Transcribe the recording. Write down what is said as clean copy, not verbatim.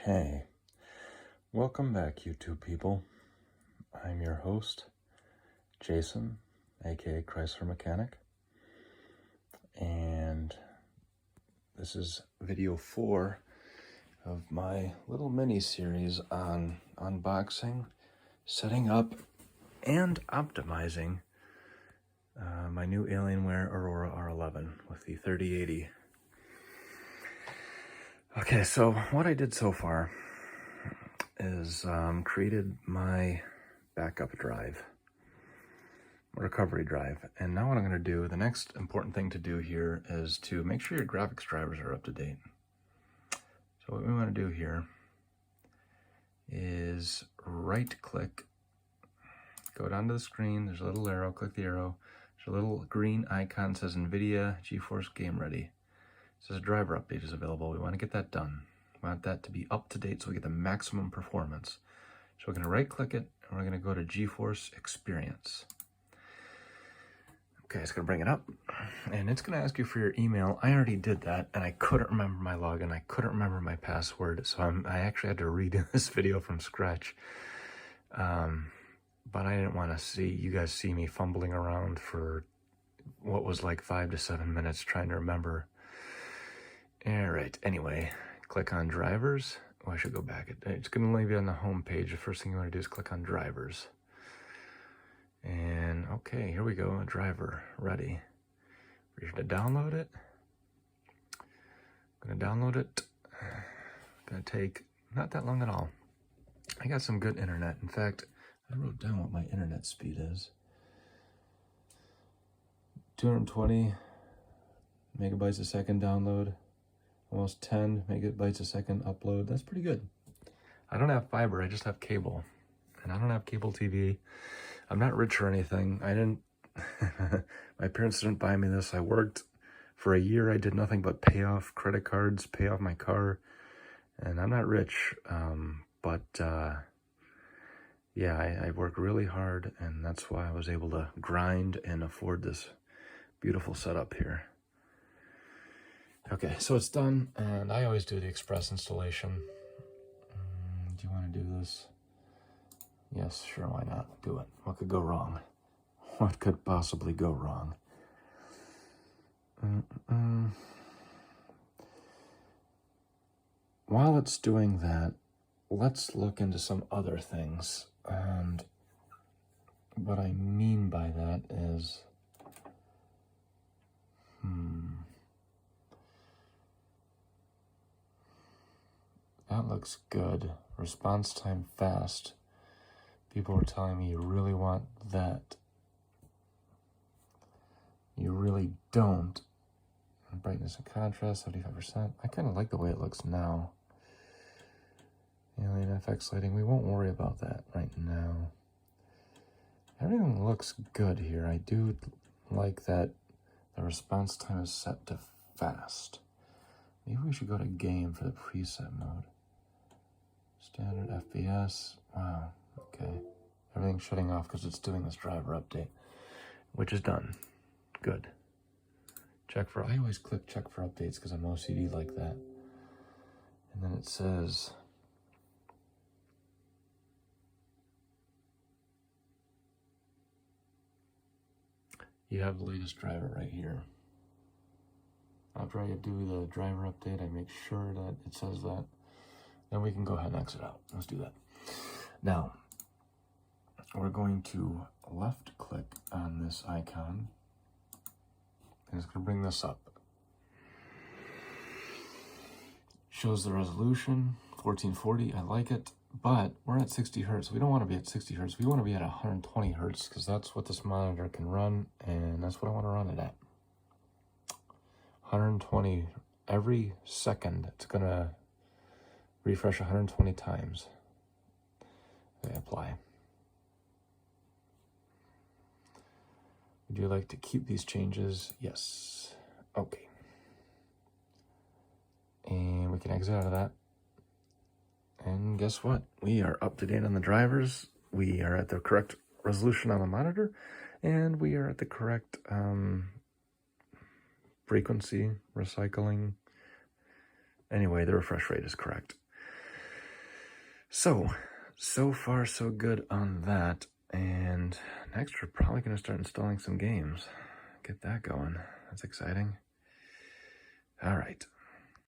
Okay, welcome back, YouTube people. I'm your host, Jason, aka Chrysler Mechanic, and this is video 4 of my little mini-series on unboxing, setting up, and optimizing my new Alienware Aurora R11 with the 3080. Okay, so what I did so far is created my backup drive, recovery drive, and now what I'm going to do, the next important thing to do here is to make sure your graphics drivers are up to date. So what we want to do here is right click, go down to the screen, there's a little arrow, click the arrow, there's a little green icon that says NVIDIA GeForce Game Ready. It says driver update is available. We want to get that done. We want that to be up to date so we get the maximum performance. So we're going to right click it and we're going to go to GeForce Experience. Okay, it's going to bring it up and it's going to ask you for your email. I already did that and I couldn't remember my login. I couldn't remember my password. So I actually had to redo this video from scratch. But I didn't want to see you guys see me fumbling around for what was like 5 to 7 minutes trying to remember. All right, anyway, click on drivers. Oh, I should go back. It's going to leave you on the home page. The first thing you want to do is click on drivers. And okay, here we go, a driver ready. We're going to download it. I'm going to download it. Going to take not that long at all. I got some good internet. In fact, I wrote down what my internet speed is. 220 megabytes a second download. Almost 10 megabytes a second upload. That's pretty good. I don't have fiber, I just have cable. And I don't have cable TV. I'm not rich or anything. I didn't, my parents didn't buy me this. I worked for a year. I did nothing but pay off credit cards, pay off my car. And I'm not rich, yeah, I work really hard and that's why I was able to grind and afford this beautiful setup here. Okay, so it's done, and I always do the express installation. Do you want to do this? Yes, sure, why not? Do it. What could go wrong? What could possibly go wrong? While it's doing that, let's look into some other things. And what I mean by that is... That looks good. Response time fast. People are telling me you really want that. You really don't. Brightness and contrast, 75%. I kind of like the way it looks now. Alien FX lighting, we won't worry about that right now. Everything looks good here. I do like that the response time is set to fast. Maybe we should go to game for the preset mode. Standard FPS, wow, okay. Everything's shutting off because it's doing this driver update, which is done, good. Check for, I always click check for updates because I'm OCD like that. And then it says, you have the latest driver right here. After I do the driver update, I make sure that it says that. Then we can go ahead and exit out. Let's do that. Now, we're going to left click on this icon. And it's going to bring this up. Shows the resolution, 1440. I like it. But we're at 60 hertz. We don't want to be at 60 hertz. We want to be at 120 hertz because that's what this monitor can run. And that's what I want to run it at. 120 every second. It's going to refresh 120 times. Okay, apply. Would you like to keep these changes? Yes. Okay. And we can exit out of that. And guess what? We are up to date on the drivers. We are at the correct resolution on the monitor. And we are at the correct frequency, recycling. Anyway, the refresh rate is correct. So far so good on that. And next we're probably going to start installing some games. Get that going. That's exciting. All right.